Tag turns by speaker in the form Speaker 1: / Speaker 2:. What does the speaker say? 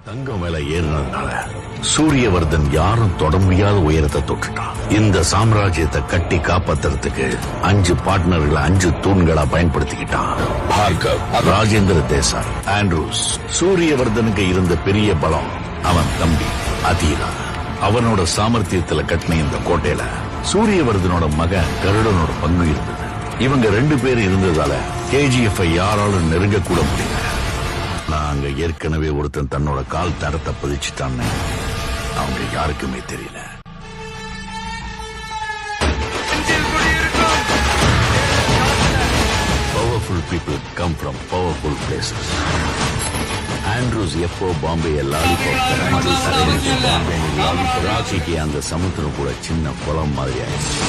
Speaker 1: தங்கம் விலை ஏறினதுனால சூரியவர்தன் யாரும் தொட முடியாத உயரத்தை தொட்டுட்டான். இந்த சாம்ராஜ்யத்தை கட்டி காப்பாத்துறதுக்கு 5 பார்ட்னர்களை 5 தூண்களா பயன்படுத்திக்கிட்டான். பார்கவ், ராஜேந்திர தேசாய், ஆண்ட்ரூஸ். சூரியவர்தனுக்கு இருந்த பெரிய பலம் அவன் தம்பி அதீரா. அவனோட சாமர்த்தியத்துல கட்டின இந்த கோட்டையில சூரியவர்தனோட மகன் கருடனோட பங்கு இருந்தது. இவங்க 2 பேர் இருந்ததால KGF யாராலும் நெருங்க கூட முடியல. அங்க ஏற்கனவே ஒருத்தன் தன்னோட கால் தரத்தை பதிச்சுட்டான்னு அவங்க யாருக்குமே தெரியல. Powerful people come from powerful places. Andrews எப்போ பாம்பே ராக்கிக்கு அந்த சமுத்திரம் கூட சின்ன குளம் மாதிரி ஆயிடுச்சு.